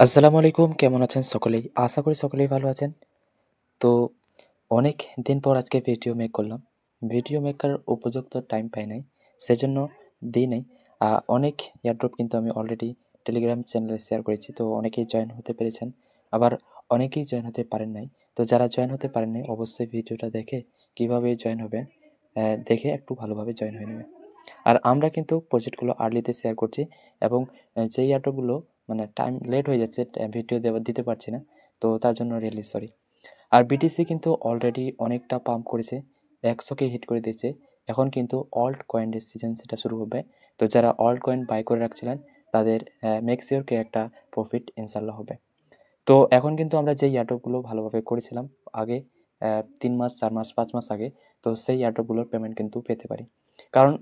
আসসালামু আলাইকুম, কেমন আছেন সকলেই? আশা করি সকলেই ভালো আছেন। তো অনেক দিন পর আজকে ভিডিও মেক করলাম। ভিডিও মেক করার উপযুক্ত টাইম পাই নাই, সেজন্য দিই নাই। অনেক এয়ারড্রপ কিন্তু আমি অলরেডি টেলিগ্রাম চ্যানেলে শেয়ার করেছি, তো অনেকেই জয়েন হতে পেরেছেন, আবার অনেকেই জয়েন হতে পারেন নাই। তো যারা জয়েন হতে পারেন নাই অবশ্যই ভিডিওটা দেখে কীভাবে জয়েন হবেন দেখে একটু ভালোভাবে জয়েন হয়ে নেবেন। আর আমরা কিন্তু প্রজেক্টগুলো আর্লিতে শেয়ার করছি, এবং যেই এয়ারড্রপগুলো মানে টাইম লেট হয়ে যাচ্ছে, ভিডিও দিতে পারছি না, তো তার জন্য রিয়েলি সরি। আর বিটিসি কিন্তু অলরেডি অনেকটা পাম্প করেছে, 100কে হিট করে দিয়েছে। এখন কিন্তু অল্ট কয়েনের সিজন সেটা শুরু হবে। তো যারা অল্ট কয়েন বাই করে রাখছিলেন তাদের মেক শিওরকে একটা প্রফিট ইনশাল্লাহ হবে। তো এখন কিন্তু আমরা যেই এয়ারড্রপগুলো ভালোভাবে করেছিলাম আগে, 3 মাস 4 মাস 5 মাস আগে, তো সেই এয়ারড্রপগুলোর পেমেন্ট কিন্তু পেতে পারি। কারণ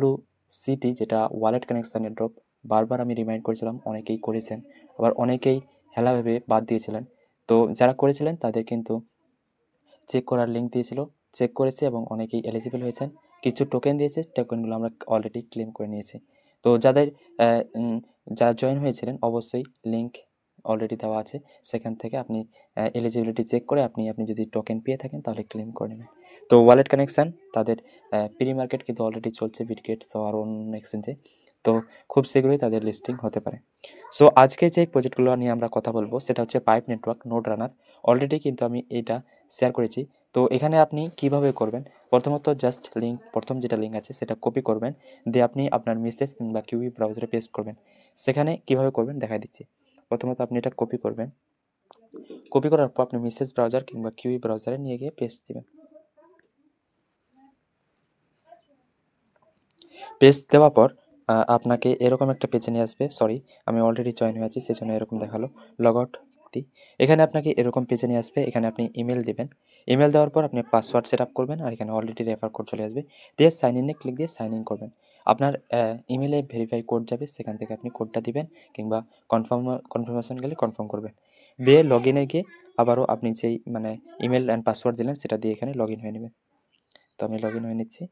WCT যেটা ওয়ালেট কানেকশান এয়ারড্রপ, বারবার আমি রিমাইন্ড করেছিলাম, অনেকেই করেছেন, আবার অনেকেই হেলা ভেবে বাদ দিয়েছিলেন। তো যারা করেছিলেন তাদের কিন্তু চেক করার লিঙ্ক দিয়েছিল, চেক করেছি এবং অনেকেই এলিজিবল হয়েছেন। কিছু টোকেন দিয়েছে, টোকেনগুলো আমরা অলরেডি ক্লেম করে নিয়েছি। তো যারা জয়েন হয়েছিলেন অবশ্যই লিঙ্ক অলরেডি দেওয়া আছে, সেখান থেকে আপনি এলিজিবিলিটি চেক করে আপনি আপনি যদি টোকেন পেয়ে থাকেন তাহলে ক্লেম করে নেবেন। তো ওয়ালেট কানেকশান তাদের প্রি মার্কেট কিন্তু অলরেডি চলছে বিটগেট সো আর অন্য এক্সচেঞ্জে। তো খুব শীঘ্রই তাদের লিস্টিং হতে পারে। সো আজকে যে প্রজেক্টগুলো নিয়ে আমরা কথা বলবো সেটা হচ্ছে পাইপ নেটওয়ার্ক নোড রানার। অলরেডি কিন্তু আমি এইটা শেয়ার করেছি। তো এখানে আপনি কিভাবে করবেন, প্রথমত জাস্ট প্রথম যেটা লিঙ্ক আছে সেটা কপি করবেন, দিয়ে আপনি আপনার মেসেজ কিংবা কিউই ব্রাউজারে পেস্ট করবেন। সেখানে কিভাবে করবেন দেখাই দিচ্ছি। প্রথমত আপনি এটা কপি করবেন, কপি করার পর আপনি মেসেজ ব্রাউজার কিংবা কিউই ব্রাউজারে নিয়ে গিয়ে পেস্ট দিবেন। পেস্ট দেওয়ার পর আপনাকে এরকম একটা পেজে নিয়ে আসবে। সরি, আমি অলরেডি জয়েন হয়ে আছি সেজন্য এরকম দেখালো। লগ আউট দিই। এখানে আপনাকে এরকম পেজে নিয়ে আসবে। এখানে আপনি ইমেল দিবেন। ইমেল দেওয়ার পর আপনি পাসওয়ার্ড সেট আপ করবেন, আর এখানে অলরেডি রেফার কোড চলে আসবে। দিয়ে সাইন ইনে ক্লিক দিয়ে সাইন ইন করবেন। আপনার ইমেলে ভেরিফাই কোড যাবে, সেখান থেকে আপনি কোডটা দিবেন, কিংবা কনফার্মেশন গেলে কনফার্ম করবেন। দিয়ে লগ ইনে গিয়ে আবারও আপনি যেই মানে ইমেল অ্যান্ড পাসওয়ার্ড দিলেন সেটা দিয়ে এখানে লগ ইন হয়ে নেবেন। তো আমি লগ ইন হয়ে নিচ্ছি।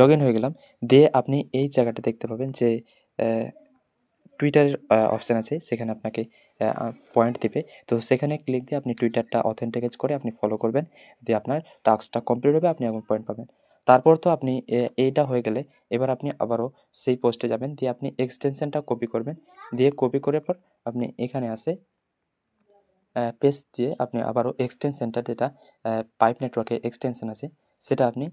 লগ ইন হয়ে গেলাম। দিয়ে আপনি এই জায়গাটা দেখতে পাবেন যে টুইটারের অপশান আছে, সেখানে আপনাকে পয়েন্ট দেবে। তো সেখানে ক্লিক দিয়ে আপনি টুইটারটা অথেন্টিকেট করে আপনি ফলো করবেন। দিয়ে আপনার টাস্কটা কমপ্লিট হবে, আপনি এখন পয়েন্ট পাবেন। তারপর তো আপনি এইটা হয়ে গেলে এবার আপনি আবারও সেই পোস্টে যাবেন, দিয়ে আপনি এক্সটেনশনটা কপি করবেন। দিয়ে কপি করার পর আপনি এখানে আসে পেস্ট দিয়ে আপনি আবারও এক্সটেনশনটা যেটা পাইপ নেটওয়ার্কে এক্সটেনশন আছে সেটা আপনি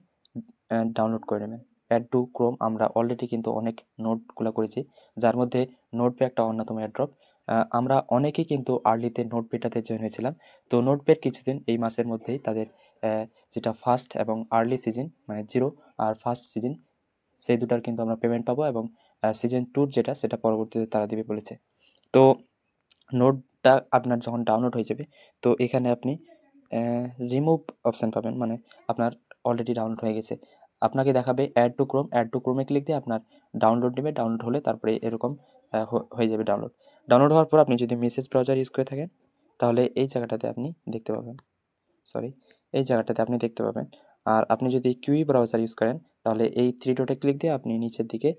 ডাউনলোড করে নেবেন। অ্যাড টু ক্রোম আমরা অলরেডি কিন্তু অনেক নোটগুলো করেছি, যার মধ্যে নোটপে একটা অন্যতম অ্যাড্রপ। আমরা অনেকেই কিন্তু আর্লিতে নোটপেটাতে জয়েন হয়েছিলাম। তো নোটপের কিছুদিন এই মাসের মধ্যেই তাদের যেটা ফার্স্ট এবং আর্লি সিজন মানে 0 আর ফার্স্ট সিজন, সেই দুটার কিন্তু আমরা পেমেন্ট পাবো, এবং সিজন 2 যেটা সেটা পরবর্তীতে তারা দিবে বলেছে। তো নোটটা আপনার যখন ডাউনলোড হয়ে যাবে, তো এখানে আপনি রিমুভ অপশান পাবেন, মানে আপনার অলরেডি ডাউনলোড হয়ে গেছে। আপনাকে দেখাবে add to Chrome, add to ক্রোমে ক্লিক দিয়ে আপনার ডাউনলোড নেবে। ডাউনলোড হলে তারপরে এরকম হয়ে যাবে ডাউনলোড। ডাউনলোড হওয়ার পর আপনি যদি মেসেজ ব্রাউজার ইউজ করে থাকেন তাহলে এই জায়গাটাতে আপনি দেখতে পাবেন, সরি, এই জায়গাটাতে আপনি দেখতে পাবেন। আর আপনি যদি কিউই ব্রাউজার ইউজ করেন তাহলে এই 3 ডটে ক্লিক দিয়ে আপনি নিচের দিকে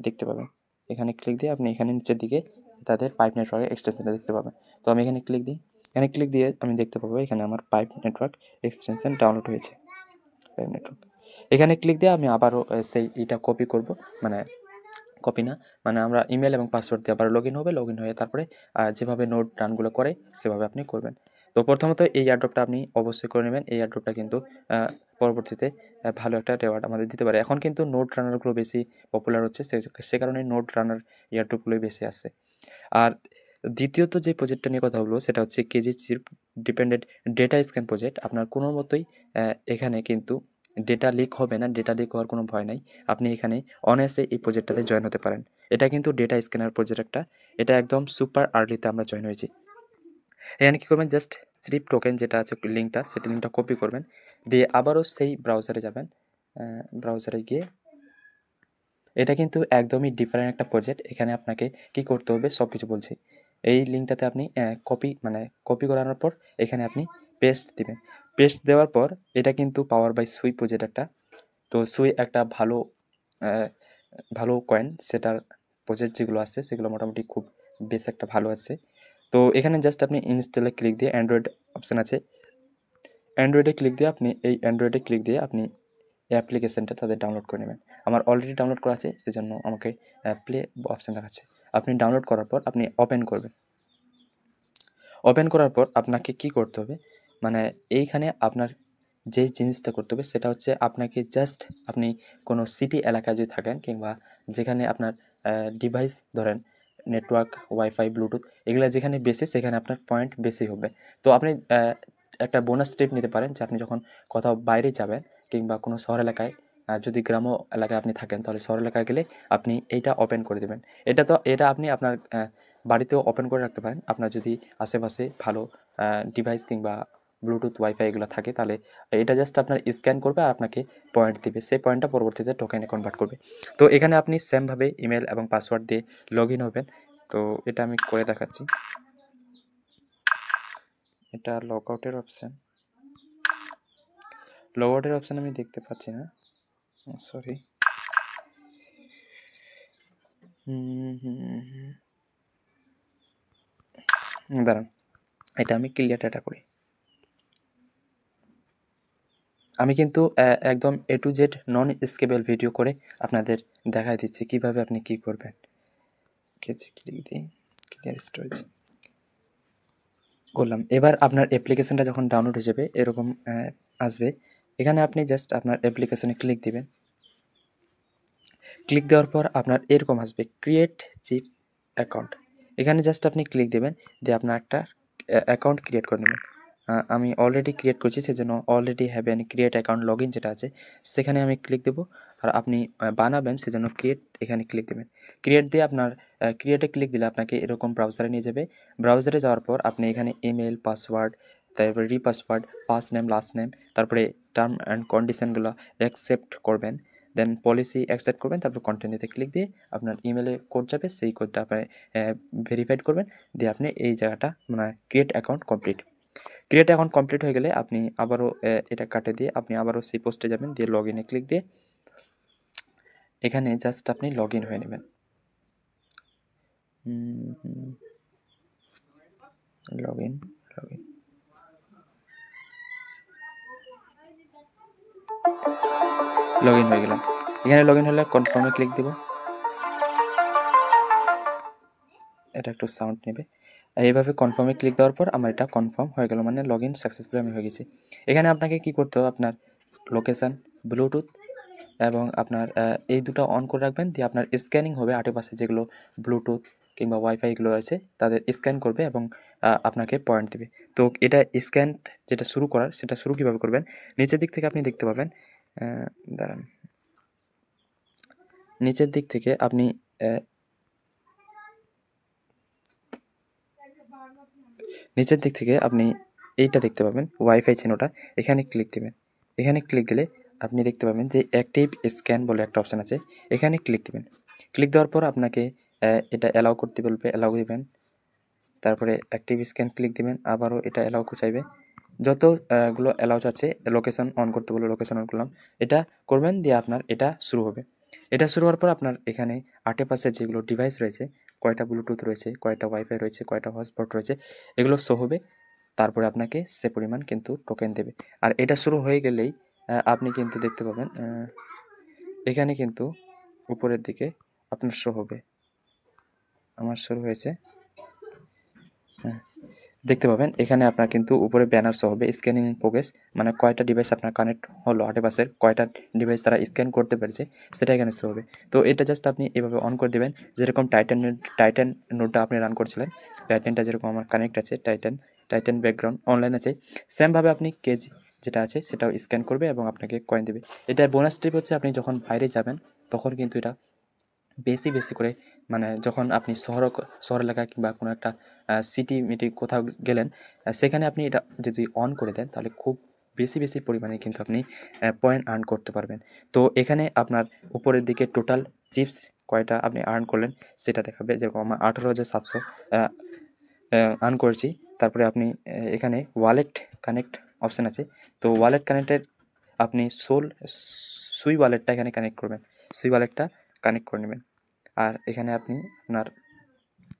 দেখতে পাবেন। এখানে ক্লিক দিয়ে আপনি এখানে নিচের দিকে তাদের পাইপ নেটওয়ার্কের এক্সটেনশনটা দেখতে পাবেন। তো আমি এখানে ক্লিক দিই। এখানে ক্লিক দিয়ে আমি দেখতে পাবো এখানে আমার পাইপ নেটওয়ার্ক এক্সটেনশন ডাউনলোড হয়েছে। পাইপ নেটওয়ার্ক এখানে ক্লিক দিয়ে আমি আবারও সেই এটা কপি করব, মানে কপি না, মানে আমরা ইমেল এবং পাসওয়ার্ড দিয়ে আবার লগ ইন হবে। লগ ইন হয়ে তারপরে যেভাবে নোট রানগুলো করে সেভাবে আপনি করবেন। তো প্রথমত এই এয়ারড্রপটা আপনি অবশ্যই করে নেবেন। এই এয়ারড্রপটা কিন্তু পরবর্তীতে ভালো একটা রেওয়ার্ড আমাদের দিতে পারে। এখন কিন্তু নোট রানারগুলো বেশি পপুলার হচ্ছে, সে কারণে নোট রানার এয়ারড্রপগুলোই বেশি আসে। আর দ্বিতীয়ত যে প্রজেক্টটা নিয়ে কথা বলবো সেটা হচ্ছে KG chip dependent data scan project. আপনার কোনো মতোই এখানে কিন্তু ডেটা লিক হবে না, ডেটা লিক হওয়ার কোনো ভয় নাই। আপনি এখানে অনায়াসে এই প্রজেক্টটাতে জয়েন হতে পারেন। এটা কিন্তু ডেটা স্ক্যানার প্রজেক্ট একটা, এটা একদম সুপার আর্লিতে আমরা জয়েন হয়েছি। এখানে কী করবেন, জাস্ট স্ট্রিপ টোকেন যেটা আছে লিঙ্কটা, সেটা লিঙ্কটা কপি করবেন, দিয়ে আবারও সেই ব্রাউজারে যাবেন। ব্রাউজারে গিয়ে এটা কিন্তু একদমই ডিফারেন্ট একটা প্রজেক্ট। এখানে আপনাকে কি করতে হবে সব কিছু বলছি। এই লিঙ্কটাতে আপনি কপি করানোর পর এখানে আপনি পেস্ট দিবেন। পেস্ট দেওয়ার পর এটা কিন্তু পাওয়ার বাই সুই প্রজেক্ট একটা। তো সুই একটা ভালো ভালো কয়েন, সেটার প্রজেক্ট যেগুলো আছে সেগুলো মোটামুটি খুব বেশ একটা ভালো আছে। তো এখানে জাস্ট আপনি ইনস্টলে ক্লিক দিয়ে অ্যান্ড্রয়েড অপশান আছে, অ্যান্ড্রয়েডে ক্লিক দিয়ে আপনি এই অ্যাপ্লিকেশনটা তাদের ডাউনলোড করে নেবেন। আমার অলরেডি ডাউনলোড করা আছে, সেজন্য আমাকে প্লে অপশান দেখাচ্ছে। আপনি ডাউনলোড করার পর আপনি ওপেন করবেন। ওপেন করার পর আপনাকে কি করতে হবে, মানে এইখানে আপনার যে জিনিসটা করতে হবে সেটা হচ্ছে আপনাকে জাস্ট আপনি কোনো সিটি এলাকায় যদি থাকেন কিংবা যেখানে আপনার ডিভাইস ধরেন নেটওয়ার্ক, ওয়াইফাই, ব্লুটুথ এগুলো যেখানে বেশি সেখানে আপনার পয়েন্ট বেশি হবে। তো আপনি একটা বোনাস স্টেপ নিতে পারেন যে আপনি যখন কোথাও বাইরে যাবেন কিংবা কোনো শহর এলাকায়, যদি গ্রাম্য এলাকায় আপনি থাকেন তাহলে শহর এলাকায় গেলে আপনি এইটা ওপেন করে দেবেন। এটা আপনি আপনার বাড়িতেও ওপেন করে রাখতে পারেন। আপনার যদি আশেপাশে ভালো ডিভাইস কিংবা ব্লুটুথ, ওয়াইফাই এগুলো থাকে তাহলে এটা জাস্ট আপনার স্ক্যান করবে আর আপনাকে পয়েন্ট দিবে। সেই পয়েন্টটা পরবর্তীতে টোকেনে কনভার্ট করবে। তো এখানে আপনি সেমভাবে ইমেল এবং পাসওয়ার্ড দিয়ে লগ ইন হবেন। তো এটা আমি করে দেখাচ্ছি। এটা লগ আউটের অপশান, লগ আউটের অপশান আমি দেখতে পাচ্ছি না, সরি। দাঁড়ান, এটা আমি ক্লিয়ার ডাটা করি। আমি কিন্তু একদম A to Z non skippable video করে আপনাদের দেখাই দিচ্ছি কিভাবে আপনি কি করবেন। কেচে ক্লিক দিই, ক্লিয়ার স্টোরেজ করলাম। এবার আপনার অ্যাপ্লিকেশনটা যখন ডাউনলোড হয়ে যাবে এরকম আসবে। এখানে আপনি জাস্ট আপনার অ্যাপ্লিকেশনে ক্লিক দিবেন। ক্লিক দেওয়ার পর আপনার এরকম আসবে ক্রিয়েট জিপ অ্যাকাউন্ট। এখানে জাস্ট আপনি ক্লিক দেবেন, দিয়ে আপনার একটা অ্যাকাউন্ট ক্রিয়েট করে নেবেন। আমি অলরেডি ক্রিয়েট করছি, সেজন্য already have an create account log in যেটা আছে সেখানে আমি ক্লিক দেবো। আর আপনি বানাবেন সেজন্য ক্রিয়েট এখানে ক্লিক দেবেন। ক্রিয়েট দিয়ে আপনার ক্রিয়েটে ক্লিক দিলে আপনাকে এরকম ব্রাউজারে নিয়ে যাবে। ব্রাউজারে যাওয়ার পর আপনি এখানে ইমেল, পাসওয়ার্ড, তারপরে re-password, first name, last name, তারপরে টার্ম অ্যান্ড কন্ডিশনগুলো অ্যাকসেপ্ট করবেন। দেন পলিসি অ্যাকসেপ্ট করবেন, তারপর কন্টিনিউতে ক্লিক দিয়ে আপনার ইমেলে কোড যাবে, সেই কোডটা আপনি ভেরিফাইড করবেন। দিয়ে আপনি এই জায়গাটা মানে create account complete. Create account complete হয়ে গেলে আপনি আবারও এটা কাটে দিয়ে আপনি আবারও সেই পোস্টে যাবেন, দিয়ে লগ ইনে ক্লিক দিয়ে এখানে জাস্ট আপনি লগ ইন হয়ে নেবেন। লগ ইন লগ ইন হয়ে গেলাম। এখানে লগ ইন হলে কনফার্মে ক্লিক দেবো। এটা একটু সাউন্ড নেবে। এইভাবে কনফার্মে ক্লিক দেওয়ার পর আমার এটা কনফার্ম হয়ে গেল, মানে লগ ইন সাকসেসফুলি আমি হয়ে গেছি। এখানে আপনাকে কি করতে হবে, আপনার লোকেশান, ব্লুটুথ এবং আপনার এই দুটো অন করে রাখবেন। দিয়ে আপনার স্ক্যানিং হবে আশেপাশে যেগুলো ব্লুটুথ কিংবা ওয়াইফাই এগুলো আছে তাদের স্ক্যান করবে এবং আপনাকে পয়েন্ট দেবে। তো এটা স্ক্যান যেটা শুরু করার সেটা শুরু কীভাবে করবেন, নিচের দিক থেকে আপনি দেখতে পাবেন, দাঁড়ান, নিচের দিক থেকে আপনি এইটা দেখতে পাবেন ওয়াইফাই চিহ্নটা, এখানে ক্লিক দেবেন। এখানে ক্লিক দিলে আপনি দেখতে পাবেন যে অ্যাক্টিভ স্ক্যান বলে একটা অপশান আছে, এখানে ক্লিক দেবেন। ক্লিক দেওয়ার পর আপনাকে এটা অ্যালাউ করতে বলবে, অ্যালাউ দেবেন। তারপরে অ্যাক্টিভ স্ক্যান ক্লিক দেবেন, আবারও এটা অ্যালাউ চাইবে। যত গুলো অ্যালাউ আছে, লোকেশন অন করতে বলে লোকেশন অন করলাম, এটা করবেন। দিয়ে আপনার এটা শুরু হবে। এটা শুরু হওয়ার পর আপনার এখানে আশেপাশে যেগুলো ডিভাইস রয়েছে, কয়টা ব্লুটুথ রয়েছে, কয়টা ওয়াইফাই রয়েছে, কয়টা হটস্পট রয়েছে, এগুলো শো হবে। তারপরে আপনাকে সে পরিমাণ কিন্তু টোকেন দেবে। আর এটা শুরু হয়ে গেলেই আপনি কিন্তু দেখতে পাবেন এখানে কিন্তু উপরের দিকে আপনার শো হবে। আমার শুরু হয়েছে, হ্যাঁ, দেখতে পাবেন এখানে আপনার কিন্তু উপরে ব্যানার শো হবে স্ক্যানিং ইন প্রোগ্রেস, মানে কয়টা ডিভাইস আপনার কানেক্ট হলো, আশেপাশের কয়টা ডিভাইস তারা স্ক্যান করতে পেরেছে সেটা এখানে শো হবে। তো এটা জাস্ট আপনি এভাবে অন করে দেবেন। যেরকম টাইটান নোটটা আপনি রান করছিলেন, টাইটানটা যেরকম আমার কানেক্ট আছে, টাইটান ব্যাকগ্রাউন্ড অনলাইন আছে, সেমভাবে আপনি কেজ যেটা আছে সেটাও স্ক্যান করবে এবং আপনাকে কয়েন দেবে। এটা বোনাস টিপ হচ্ছে, আপনি যখন বাইরে যাবেন তখন কিন্তু এটা বেশি করে, মানে যখন আপনি শহর এলাকায় কিংবা কোনো একটা সিটি মিটি কোথাও গেলেন, সেখানে আপনি এটা যদি অন করে দেন তাহলে খুব বেশি পরিমাণে কিন্তু আপনি পয়েন্ট আর্ন করতে পারবেন। তো এখানে আপনার উপরের দিকে টোটাল চিপস কয়টা আপনি আর্ন করলেন সেটা দেখাবে। যেরকম আমার 18,700 আর্ন করেছি। তারপরে আপনি এখানে ওয়ালেট কানেক্ট অপশান আছে। তো ওয়ালেট কানেক্টের আপনি সুই ওয়ালেটটা এখানে কানেক্ট করবেন, সুই ওয়ালেটটা কানেক্ট করে নেবেন। আর এখানে আপনি আপনার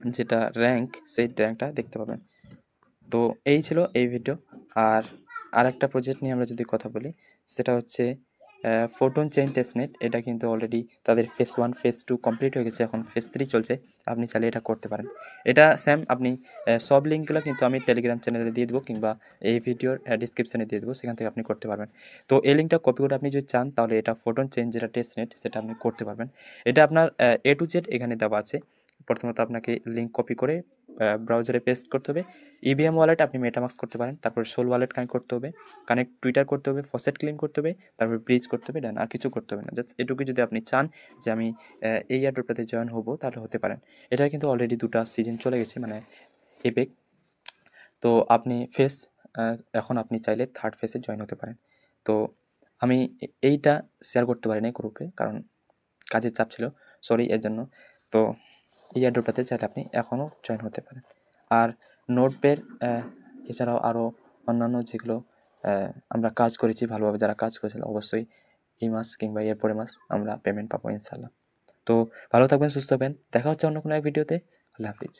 যেটা র্যাঙ্ক, সেই র্যাঙ্কটা দেখতে পাবেন। তো এই ছিল এই ভিডিও। আর আরেকটা প্রজেক্ট নিয়ে আমরা যদি কথা বলি, সেটা হচ্ছে ফোটন চেইন টেস্টনেট। এটা কিন্তু অলরেডি তাদের ফেজ 1 ফেজ 2 কমপ্লিট হয়ে গেছে, এখন ফেজ 3 চলছে। আপনি চাইলে এটা করতে পারেন। এটা সেম আপনি সব লিঙ্কগুলো কিন্তু আমি টেলিগ্রাম চ্যানেলে দিয়ে দেবো, কিংবা এই ভিডিওর ডিসক্রিপশনে দিয়ে দেবো, সেখান থেকে আপনি করতে পারবেন। তো এই লিঙ্কটা কপি করে আপনি যদি চান, তাহলে এটা ফোটন চেইন যেটা টেস্টনেট, সেটা আপনি করতে পারবেন। এটা আপনার A to Z এখানে দেওয়া আছে। প্রথমত আপনাকে লিঙ্ক কপি করে ব্রাউজারে পেস্ট করতে হবে। ইভিএম ওয়ালেট আপনি মেটামাস্ক করতে পারেন, তারপর সোল ওয়ালেট কানেক্ট করতে হবে, কানেক্ট টুইটার করতে হবে, ফসেট ক্লিন করতে হবে, তারপর ব্রিজ করতে হবে, ডান। আর কিছু করতে হবে না, জাস্ট এটুকু যদি আপনি চান যে আমি এই এয়ারড্রপটাতে জয়েন হবো, তাহলে হতে পারেন। এটা কিন্তু অলরেডি 2টা সিজন চলে গেছে, মানে এপেক। তো আপনি এখন আপনি চাইলে থার্ড ফেজে জয়েন হতে পারেন। তো আমি এইটা শেয়ার করতে পারিনি গ্রুপে, কারণ কাজের চাপ ছিল, সরি এর জন্য। তো এই এয়ারড্রপটাতে চাইলে আপনি এখনও জয়েন হতে পারেন। আর নোটপ্যাড এছাড়াও আরও অন্যান্য যেগুলো আমরা কাজ করেছি ভালোভাবে, যারা কাজ করেছিল, অবশ্যই এই মাস কিংবা এর পরের মাস আমরা পেমেন্ট পাবো ইনশাল্লাহ। তো ভালো থাকবেন, সুস্থ থাকবেন, দেখা হচ্ছে অন্য কোনো এক ভিডিওতে। আল্লাহ হাফিজ।